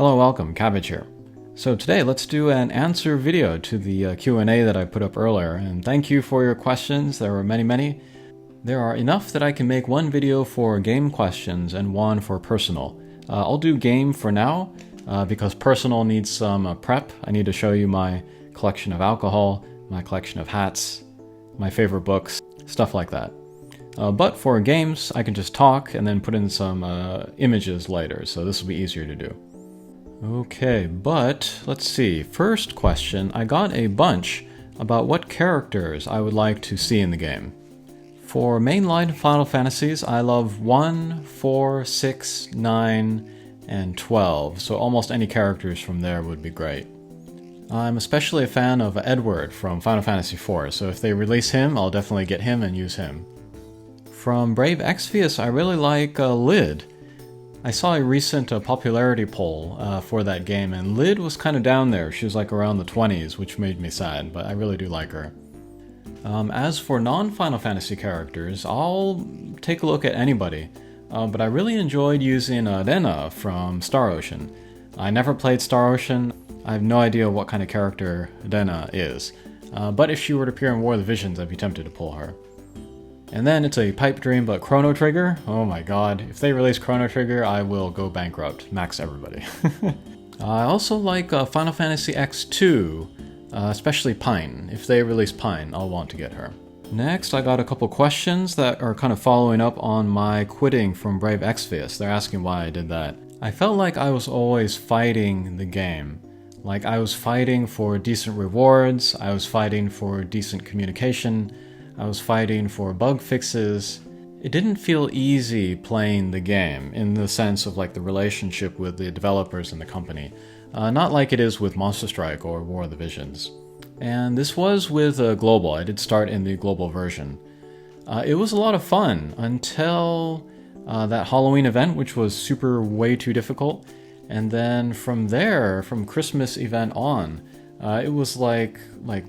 Hello, welcome, Cabbage here. So today let's do an answer video to the Q&A that I put up earlier, and thank you for your questions. There were many. There are enough that I can make one video for game questions and one for personal. I'll do game for now because personal needs some prep. I need to show you my collection of alcohol, my collection of hats, my favorite books, stuff like that. But for games, I can just talk and then put in some images later, so this will be easier to do. Okay, but let's see. First question, I got a bunch about what characters I would like to see in the game. For mainline Final Fantasies, I love 1, 4, 6, 9, and 12, so almost any characters from there would be great. I'm especially a fan of Edward from Final Fantasy IV, so if they release him, I'll definitely get him and use him. From Brave Exvius, I really like Lid. I saw a recent popularity poll for that game, and Lid was kind of down there. She was like around the 20s, which made me sad, but I really do like her. As for non-Final Fantasy characters, I'll take a look at anybody, but I really enjoyed using Rena from Star Ocean. I never played Star Ocean. I have no idea what kind of character Rena is, but if she were to appear in War of the Visions, I'd be tempted to pull her. And then it's a pipe dream, but Chrono Trigger? Oh my god, if they release Chrono Trigger, I will go bankrupt. Max everybody. I also like Final Fantasy X2, especially Pine. If they release Pine, I'll want to get her. Next, I got a couple questions that are kind of following up on my quitting from Brave Exvius. They're asking why I did that. I felt like I was always fighting the game. Like I was fighting for decent rewards, I was fighting for decent communication, I was fighting for bug fixes. It didn't feel easy playing the game in the sense of like the relationship with the developers and the company. Not like it is with Monster Strike or War of the Visions. And this was with Global. I did start in the Global version. It was a lot of fun until that Halloween event, which was way too difficult. And then from there, from Christmas event on, it was like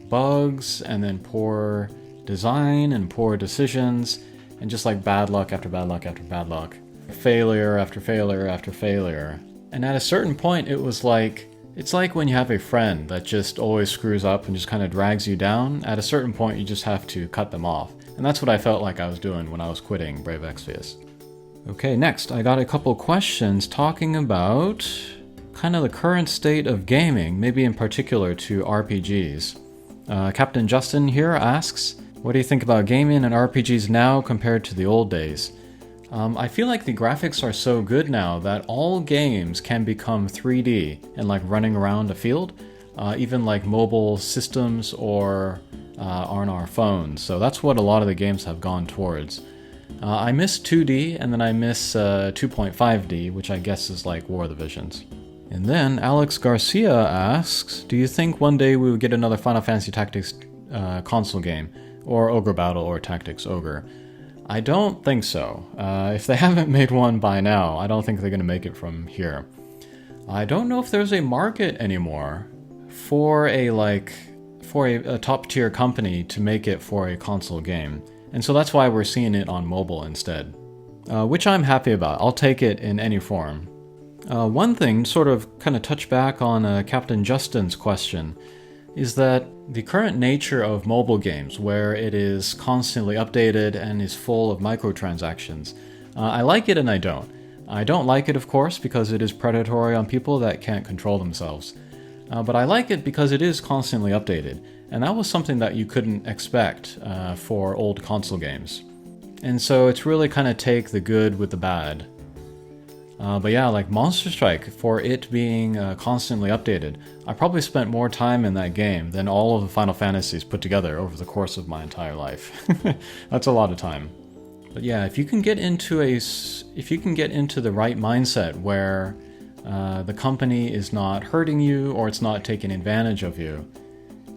bugs and then poor design and poor decisions and just like bad luck after bad luck after bad luck. Failure after failure after failure. And at a certain point it was like, it's like when you have a friend that just always screws up and just kind of drags you down. At a certain point you just have to cut them off. And that's what I felt like I was doing when I was quitting Brave Exvius. Okay, next I got a couple questions talking about kind of the current state of gaming, maybe in particular to RPGs. Captain Justin here asks, what do you think about gaming and RPGs now compared to the old days? I feel like the graphics are so good now that all games can become 3D and like running around a field, even like mobile systems or on our phones. So that's what a lot of the games have gone towards. I miss 2D and then I miss 2.5D, which I guess is like War of the Visions. And then Alex Garcia asks, do you think one day we will get another Final Fantasy Tactics console game? Or Ogre Battle or Tactics Ogre? I don't think so. If they haven't made one by now, I don't think they're going to make it from here. I don't know if there's a market anymore for a top tier company to make it for a console game. And so that's why we're seeing it on mobile instead. Which I'm happy about. I'll take it in any form. One thing, sort of kind of touch back on Captain Justin's question, is that the current nature of mobile games, where it is constantly updated and is full of microtransactions, I like it and I don't. I don't like it, of course, because it is predatory on people that can't control themselves. But I like it because it is constantly updated, and that was something that you couldn't expect for old console games. And so it's really kind of take the good with the bad. But yeah, like Monster Strike, for it being constantly updated, I probably spent more time in that game than all of the Final Fantasies put together over the course of my entire life. That's a lot of time. But yeah, if you can get into the right mindset where the company is not hurting you or it's not taking advantage of you,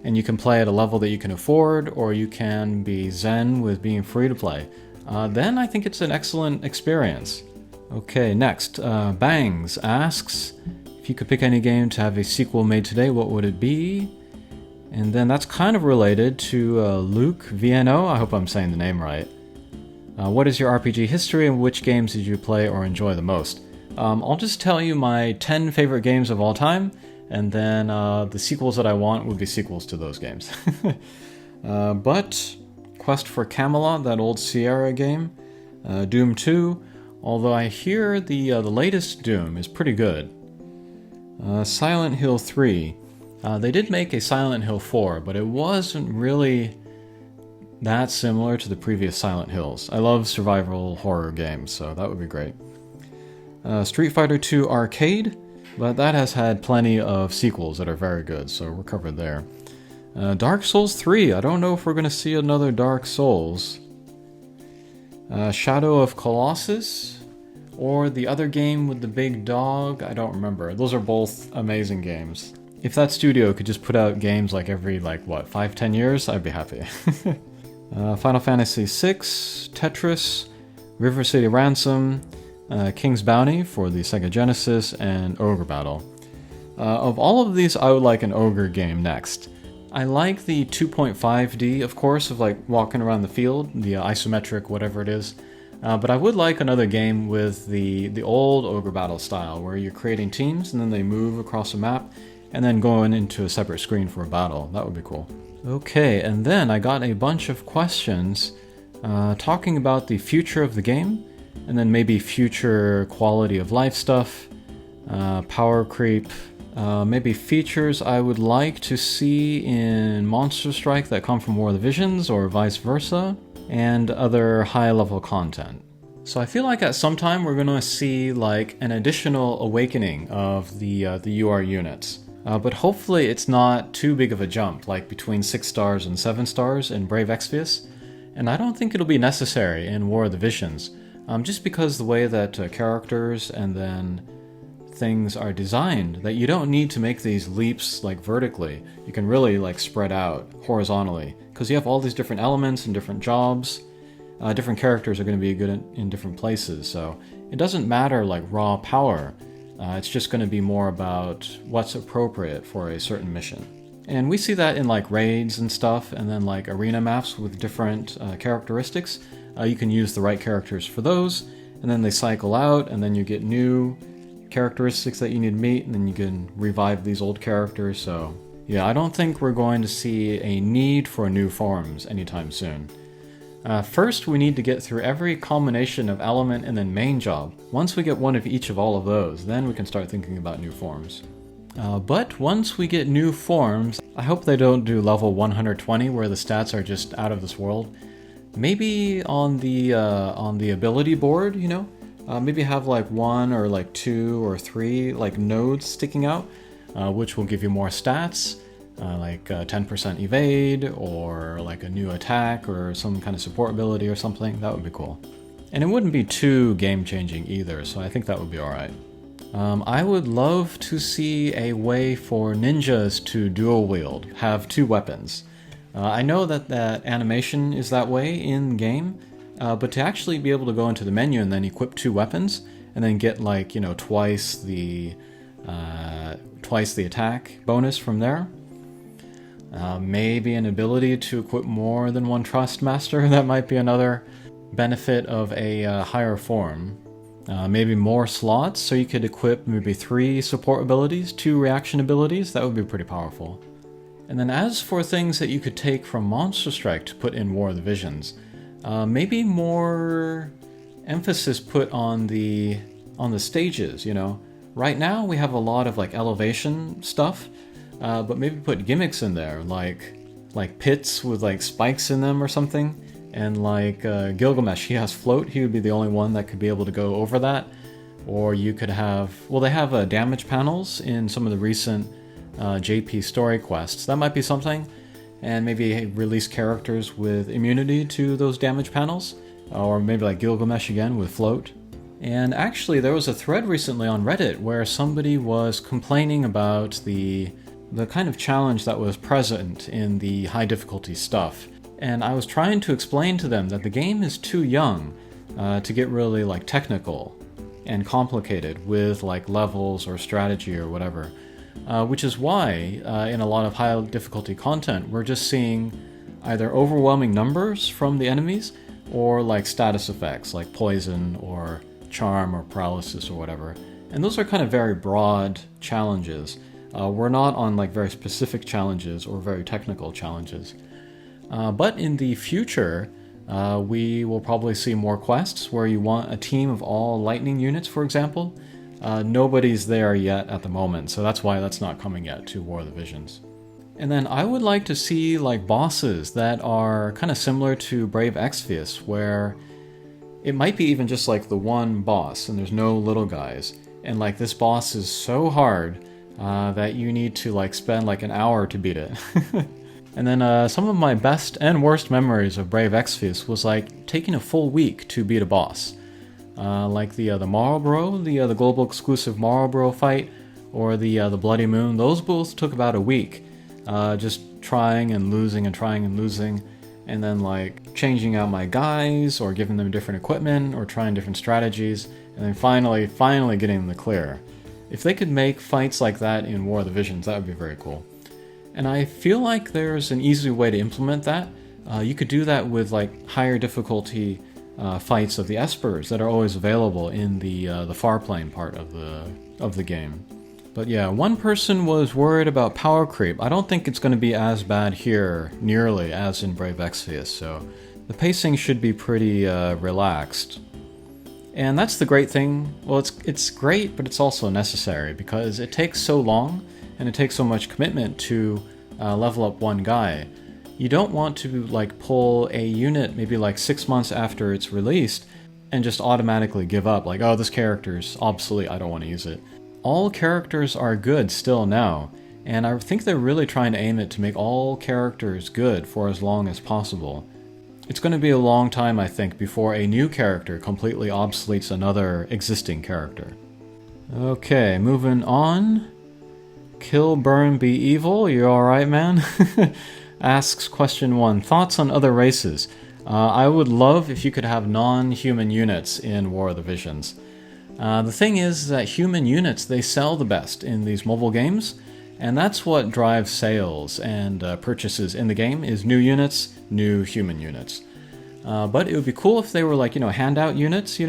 and you can play at a level that you can afford, or you can be zen with being free to play, then I think it's an excellent experience. Okay, next, Bangs asks, if you could pick any game to have a sequel made today, what would it be? And then that's kind of related to Luke Viano, I hope I'm saying the name right. What is your RPG history and which games did you play or enjoy the most? I'll just tell you my 10 favorite games of all time, and then the sequels that I want would be sequels to those games. But Quest for Camelot, that old Sierra game, Doom 2, although I hear the latest Doom is pretty good. Silent Hill 3. They did make a Silent Hill 4, but it wasn't really that similar to the previous Silent Hills. I love survival horror games, so that would be great. Street Fighter 2 Arcade, but that has had plenty of sequels that are very good, so we're covered there. Dark Souls 3, I don't know if we're going to see another Dark Souls. Shadow of Colossus, or the other game with the big dog, I don't remember. Those are both amazing games. If that studio could just put out games like every, 5-10 years, I'd be happy. Final Fantasy VI, Tetris, River City Ransom, King's Bounty for the Sega Genesis, and Ogre Battle. Of all of these, I would like an Ogre game next. I like the 2.5D, of course, of walking around the field, the isometric, whatever it is. But I would like another game with the old Ogre Battle style, where you're creating teams and then they move across a map, and then going into a separate screen for a battle. That would be cool. Okay, and then I got a bunch of questions talking about the future of the game, and then maybe future quality of life stuff, power creep, maybe features I would like to see in Monster Strike that come from War of the Visions, or vice versa, and other high-level content. So I feel like at some time we're going to see an additional awakening of the UR units. But hopefully it's not too big of a jump, like between 6 stars and 7 stars in Brave Exvius. And I don't think it'll be necessary in War of the Visions, just because the way that characters and then things are designed, that you don't need to make these leaps vertically. You can really spread out horizontally, because you have all these different elements and different jobs. Different characters are going to be good in different places, so it doesn't matter raw power. It's just going to be more about what's appropriate for a certain mission. And we see that in raids and stuff, and then arena maps with different characteristics. You can use the right characters for those, and then they cycle out, and then you get new characteristics that you need to meet, and then you can revive these old characters. So yeah, I don't think we're going to see a need for new forms anytime soon. First, we need to get through every combination of element and then main job. Once we get one of each of all of those, then we can start thinking about new forms. But once we get new forms, I hope they don't do level 120 where the stats are just out of this world. Maybe on the ability board, maybe have 1 or 2 or 3 nodes sticking out, which will give you more stats. 10% evade, or a new attack, or some kind of support ability or something. That would be cool. And it wouldn't be too game-changing either, so I think that would be alright. I would love to see a way for ninjas to dual wield, have 2 weapons. I know that animation is that way in game, but to actually be able to go into the menu and then equip 2 weapons, and then get twice the attack bonus from there. Maybe an ability to equip more than 1 Trust Master, that might be another benefit of a higher form. Maybe more slots, so you could equip maybe 3 support abilities, 2 reaction abilities. That would be pretty powerful. And then as for things that you could take from Monster Strike to put in War of the Visions, maybe more emphasis put on the stages, Right now we have a lot of elevation stuff, but maybe put gimmicks in there, like pits with spikes in them or something. And Gilgamesh, he has float. He would be the only one that could be able to go over that. Or you could have, they have damage panels in some of the recent JP story quests. That might be something. And maybe release characters with immunity to those damage panels. Or maybe Gilgamesh again with float. And actually there was a thread recently on Reddit where somebody was complaining about the kind of challenge that was present in the high difficulty stuff. And I was trying to explain to them that the game is too young to get really technical and complicated with levels or strategy or whatever. Which is why in a lot of high difficulty content we're just seeing either overwhelming numbers from the enemies or status effects like poison or charm or paralysis or whatever. And those are kind of very broad challenges. We're not on like very specific challenges or very technical challenges. But in the future, we will probably see more quests where you want a team of all lightning units, for example. Nobody's there yet at the moment, so that's why that's not coming yet to War of the Visions. And then I would like to see like bosses that are kind of similar to Brave Exvius, where it might be even just like the one boss and there's no little guys. And like this boss is so hard that you need to like spend like an hour to beat it. And then some of my best and worst memories of Brave Exvius was like taking a full week to beat a boss. Like the Marlboro, the global exclusive Marlboro fight, or the Bloody Moon. Those both took about a week, just trying and losing, and then like changing out my guys, or giving them different equipment, or trying different strategies, and then finally getting them to clear. If they could make fights like that in War of the Visions, that would be very cool. And I feel like there's an easy way to implement that. You could do that with like higher difficulty fights of the Espers that are always available in the Farplane part of the game. But yeah, one person was worried about power creep. I don't think it's going to be as bad here, nearly, as in Brave Exvius, so the pacing should be pretty relaxed. And that's the great thing. Well, it's great, but it's also necessary, because it takes so long, and it takes so much commitment to level up one guy. You don't want to like pull a unit maybe like 6 months after it's released and just automatically give up, like, oh, this character's obsolete, I don't want to use it. All characters are good still now, and I think they're really trying to aim it to make all characters good for as long as possible. It's going to be a long time, I think, before a new character completely obsoletes another existing character. Okay, moving on. Kill, burn, be evil, you alright, man? Asks question 1, thoughts on other races? I would love if you could have non-human units in War of the Visions. The thing is that human units, they sell the best in these mobile games, and that's what drives sales and purchases in the game, is new units, new human units. But it would be cool if they were like, handout units,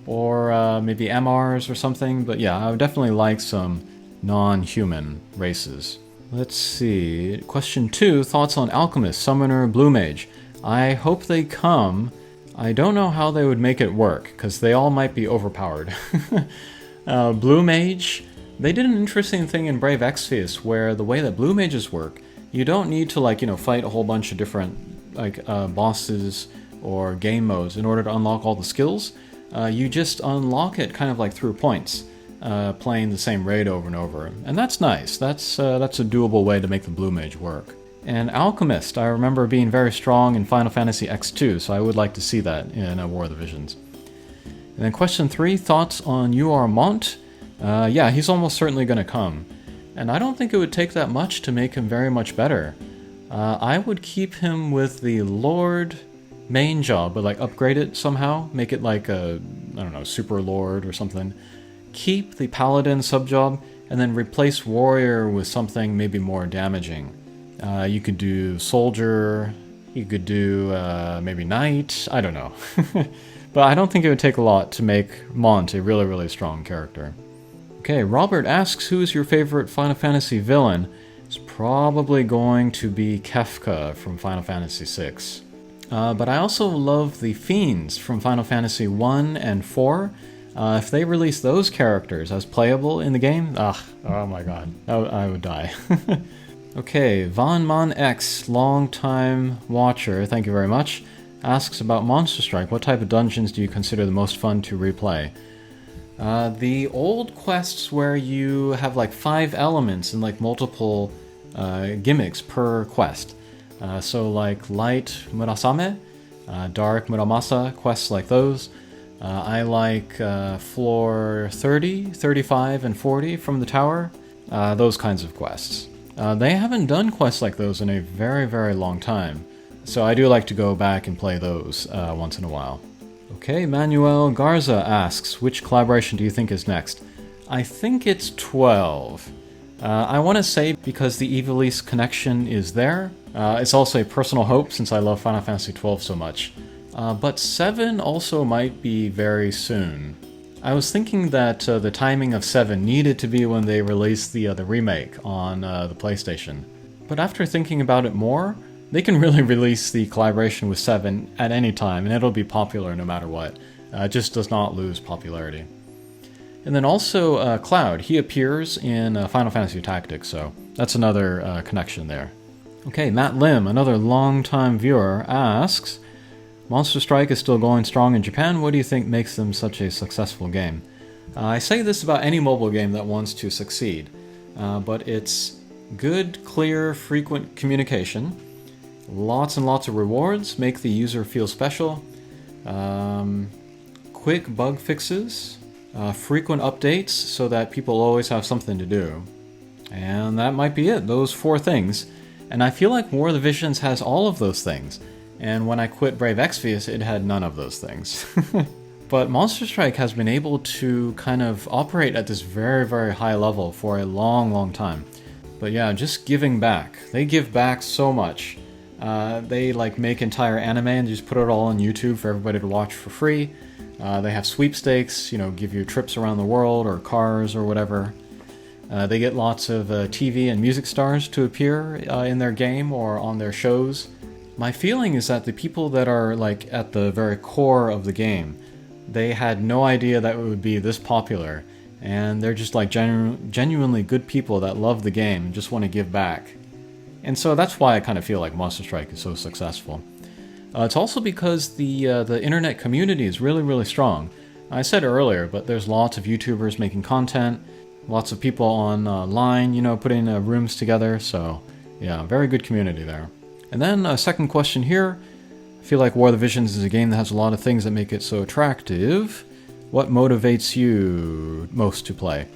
or maybe MRs or something. But yeah, I would definitely like some non-human races. Let's see. Question 2, thoughts on Alchemist, Summoner, Blue Mage. I hope they come. I don't know how they would make it work, because they all might be overpowered. Blue Mage, they did an interesting thing in Brave Exvius, where the way that Blue Mages work, you don't need to fight a whole bunch of different bosses or game modes in order to unlock all the skills. You just unlock it kind of like through points, playing the same raid over and over. And that's nice. That's a doable way to make the Blue Mage work. And Alchemist, I remember being very strong in Final Fantasy X2, so I would like to see that in War of the Visions. And then question 3, thoughts on UR Mont? Yeah, he's almost certainly going to come. And I don't think it would take that much to make him very much better. I would keep him with the Lord main job, but upgrade it somehow, make it like a, I don't know, Super Lord or something. Keep the Paladin subjob, and then replace Warrior with something maybe more damaging. You could do Soldier, you could do maybe Knight, I don't know. But I don't think it would take a lot to make Mont a really, really strong character. Okay, Robert asks, who is your favorite Final Fantasy villain? It's probably going to be Kefka from Final Fantasy VI. But I also love the Fiends from Final Fantasy 1 and 4. If they release those characters as playable in the game, oh my god, I would die. Okay, Von Mon X, long-time watcher, thank you very much, asks about Monster Strike. What type of dungeons do you consider the most fun to replay? The old quests where you have 5 elements and multiple gimmicks per quest. So light Murasame, dark Muramasa, quests like those. I like floor 30, 35, and 40 from the tower, those kinds of quests. They haven't done quests like those in a very, very long time, so I do like to go back and play those once in a while. Okay, Manuel Garza asks, which collaboration do you think is next? I think it's 12. I want to say because the Ivalice connection is there. It's also a personal hope since I love Final Fantasy XII so much. But 7 also might be very soon. I was thinking that the timing of 7 needed to be when they released the remake on the PlayStation. But after thinking about it more, they can really release the collaboration with 7 at any time, and it'll be popular no matter what. It just does not lose popularity. And then also Cloud, he appears in Final Fantasy Tactics, so that's another connection there. Okay, Matt Lim, another long-time viewer, asks, Monster Strike is still going strong in Japan. What do you think makes them such a successful game? I say this about any mobile game that wants to succeed, but it's good, clear, frequent communication, lots and lots of rewards, make the user feel special, quick bug fixes, frequent updates so that people always have something to do. And that might be it, those 4 things. And I feel like War of the Visions has all of those things. And when I quit Brave Exvius, it had none of those things. But Monster Strike has been able to kind of operate at this very, very high level for a long, long time. But yeah, just giving back. They give back so much. They like make entire anime and just put it all on YouTube for everybody to watch for free. They have sweepstakes, give you trips around the world or cars or whatever. They get lots of TV and music stars to appear in their game or on their shows. My feeling is that the people that are like at the very core of the game, they had no idea that it would be this popular, and they're just like genuinely good people that love the game and just want to give back. And so that's why I kind of feel like Monster Strike is so successful. It's also because the internet community is really, really strong. I said earlier, but there's lots of YouTubers making content, lots of people online, putting rooms together, so yeah, very good community there. And then a second question here. I feel like War of the Visions is a game that has a lot of things that make it so attractive. What motivates you most to play?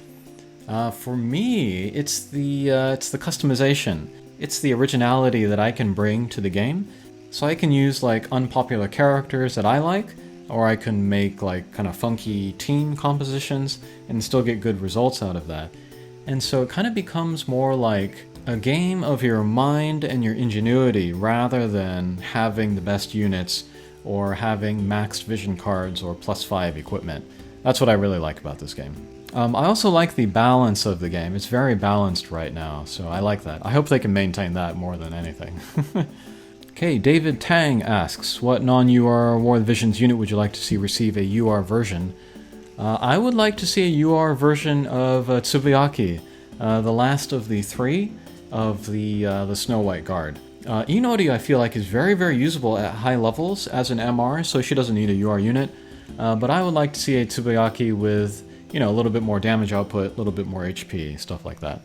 For me, it's the customization. It's the originality that I can bring to the game. So I can use like unpopular characters that I like, or I can make like kind of funky team compositions and still get good results out of that. And so it kind of becomes more like a game of your mind and your ingenuity rather than having the best units or having maxed vision cards or +5 equipment. That's what I really like about this game. I also like the balance of the game. It's very balanced right now, so I like that. I hope they can maintain that more than anything. Okay, David Tang asks, what non-UR War of the Visions unit would you like to see receive a UR version? I would like to see a UR version of Tsubayaki, the last of the 3 of the Snow White Guard. Inori, I feel like, is very, very usable at high levels as an MR, so she doesn't need a UR unit. But I would like to see a Tsubayaki with, a little bit more damage output, a little bit more HP, stuff like that.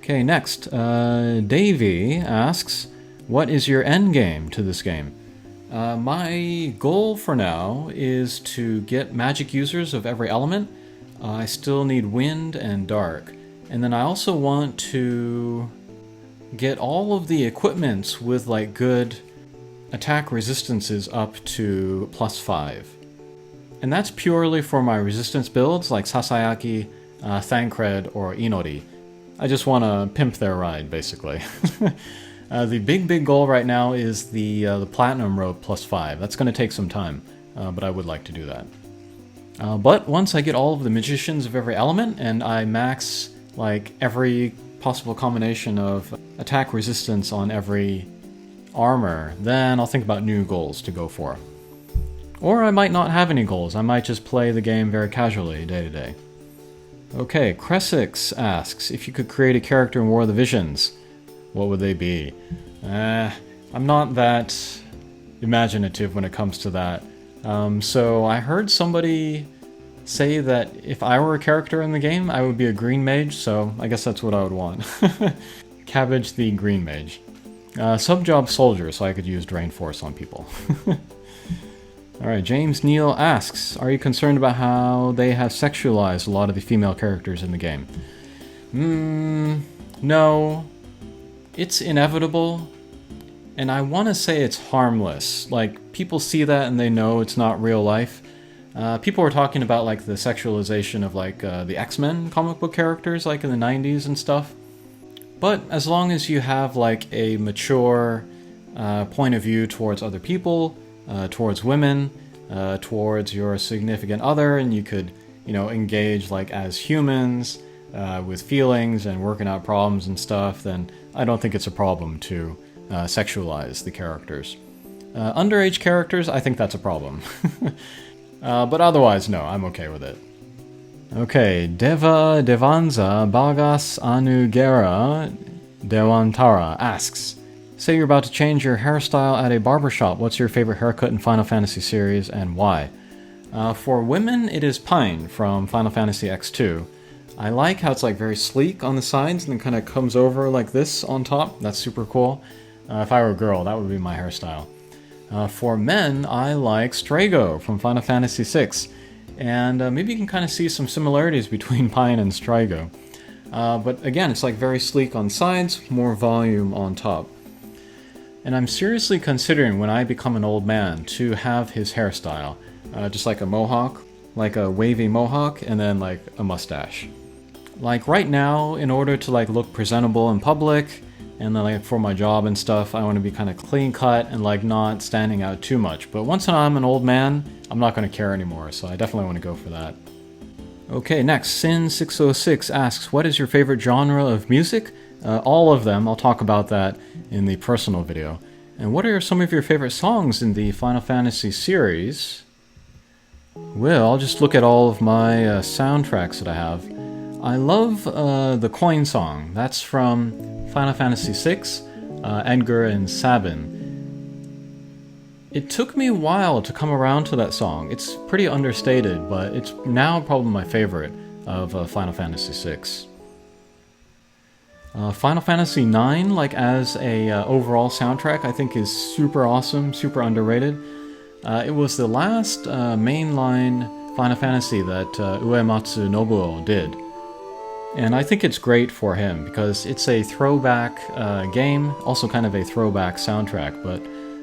Okay, next, Davey asks, what is your end game to this game? My goal for now is to get magic users of every element. I still need wind and dark. And then I also want to get all of the equipments with like good attack resistances up to +5. And that's purely for my resistance builds like Sasayaki, Thancred, or Inori. I just want to pimp their ride, basically. The big goal right now is the Platinum Road +5. That's going to take some time, but I would like to do that. But once I get all of the magicians of every element and I max like every possible combination of attack resistance on every armor, then I'll think about new goals to go for. Or I might not have any goals. I might just play the game very casually, day to day. Okay, Cressix asks, if you could create a character in War of the Visions, what would they be? I'm not that imaginative when it comes to that. So I heard somebody say that if I were a character in the game, I would be a green mage, so I guess that's what I would want. Cabbage the green mage. Subjob soldier, so I could use Drain Force on people. Alright, James Neal asks, are you concerned about how they have sexualized a lot of the female characters in the game? No. It's inevitable, and I want to say it's harmless. Like, people see that and they know it's not real life. People were talking about like the sexualization of like the X-Men comic book characters like in the 90s and stuff. But as long as you have like a mature point of view towards other people, towards women, towards your significant other, and you could, engage like as humans with feelings and working out problems and stuff, then I don't think it's a problem to sexualize the characters. Underage characters, I think that's a problem. But otherwise, no, I'm okay with it. Okay, Deva Devanza Bagas Anugera Dewantara asks, say you're about to change your hairstyle at a barbershop. What's your favorite haircut in Final Fantasy series and why? For women, it is Pine from Final Fantasy X2. I like how it's like very sleek on the sides and then kind of comes over like this on top. That's super cool. If I were a girl, that would be my hairstyle. For men, I like Strago from Final Fantasy VI. And maybe you can kind of see some similarities between Pine and Strago. But again, it's like very sleek on sides, more volume on top. And I'm seriously considering when I become an old man to have his hairstyle. Just like a mohawk, like a wavy mohawk, and then like a mustache. Like right now, in order to like look presentable in public, and then like for my job and stuff, I want to be kind of clean cut and like not standing out too much. But once I'm an old man, I'm not going to care anymore, so I definitely want to go for that. Okay, next, Sin606 asks, what is your favorite genre of music? All of them. I'll talk about that in the personal video. And what are some of your favorite songs in the Final Fantasy series? Well, I'll just look at all of my soundtracks that I have. I love the Coin Song. That's from Final Fantasy VI, Edgar and Sabin. It took me a while to come around to that song. It's pretty understated, but it's now probably my favorite of Final Fantasy VI. Final Fantasy IX, like as a overall soundtrack, I think is super awesome, super underrated. It was the last mainline Final Fantasy that Uematsu Nobuo did. And I think it's great for him because it's a throwback game, also kind of a throwback soundtrack, but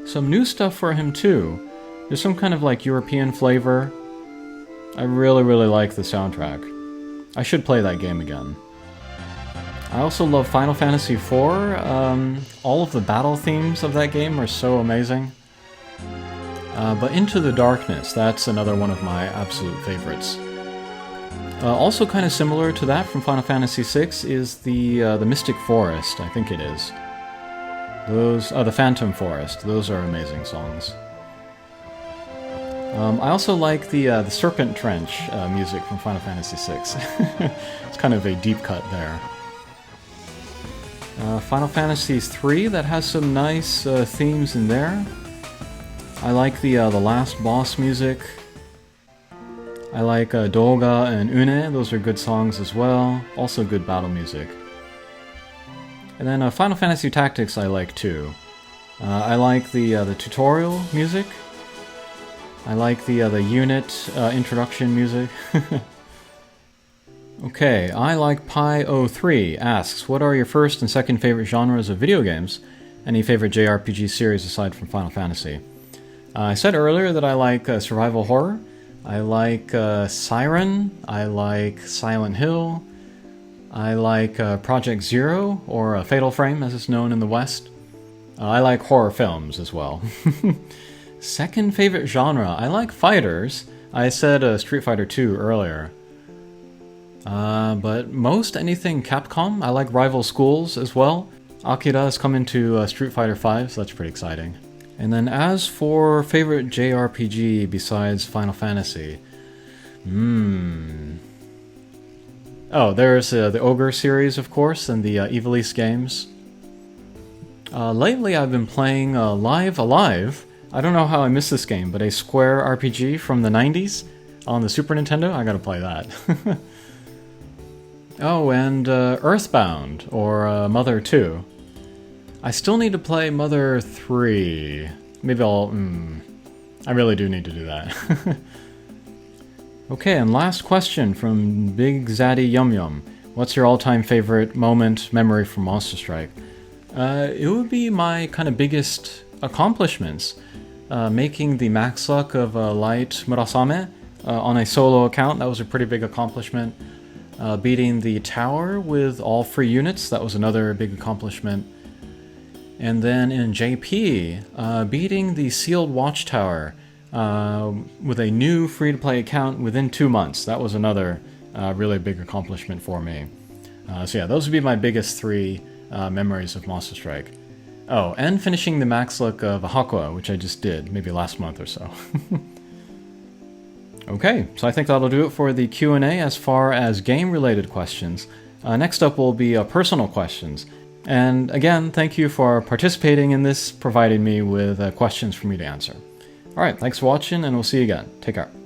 some new stuff for him too. There's some kind of like European flavor. I really, really like the soundtrack. I should play that game again. I also love Final Fantasy IV. All of the battle themes of that game are so amazing. But Into the Darkness, that's another one of my absolute favorites. Also kind of similar to that from Final Fantasy VI is the Mystic Forest, I think it is. Those, the Phantom Forest, those are amazing songs. I also like the Serpent Trench music from Final Fantasy VI. It's kind of a deep cut there. Final Fantasy III, that has some nice themes in there. I like the last boss music. I like Doga and Une, those are good songs as well. Also good battle music. And then Final Fantasy Tactics I like too. I like the tutorial music. I like the unit introduction music. Okay, I like Pi03 asks, what are your first and second favorite genres of video games? Any favorite JRPG series aside from Final Fantasy? I said earlier that I like survival horror. I like Siren. I like Silent Hill. I like Project Zero, or Fatal Frame as it's known in the West. I like horror films as well. Second favorite genre, I like fighters. I said Street Fighter 2 earlier. But most anything Capcom. I like Rival Schools as well. Akira has come into Street Fighter 5, so that's pretty exciting. And then as for favorite JRPG besides Final Fantasy, oh, there's the Ogre series, of course, and the Ivalice games. Lately I've been playing Live Alive. I don't know how I missed this game, but a Square RPG from the 90s on the Super Nintendo. I gotta play that. Oh, and Earthbound, or Mother 2. I still need to play Mother 3. Maybe I really do need to do that. Okay, and last question from Big Zaddy Yum Yum. What's your all-time favorite moment, memory from Monster Strike? It would be my kind of biggest accomplishments. Making the max luck of Light Murasame on a solo account, that was a pretty big accomplishment. Beating the tower with all free units, that was another big accomplishment. And then in JP, beating the sealed watchtower with a new free-to-play account within 2 months. That was another really big accomplishment for me. So yeah, those would be my biggest 3 memories of Monster Strike. Oh, and finishing the max look of Hakua, which I just did, maybe last month or so. Okay, so I think that'll do it for the Q&A as far as game-related questions. Next up will be personal questions. And again, thank you for participating in this, providing me with questions for me to answer. Alright, thanks for watching, and we'll see you again. Take care.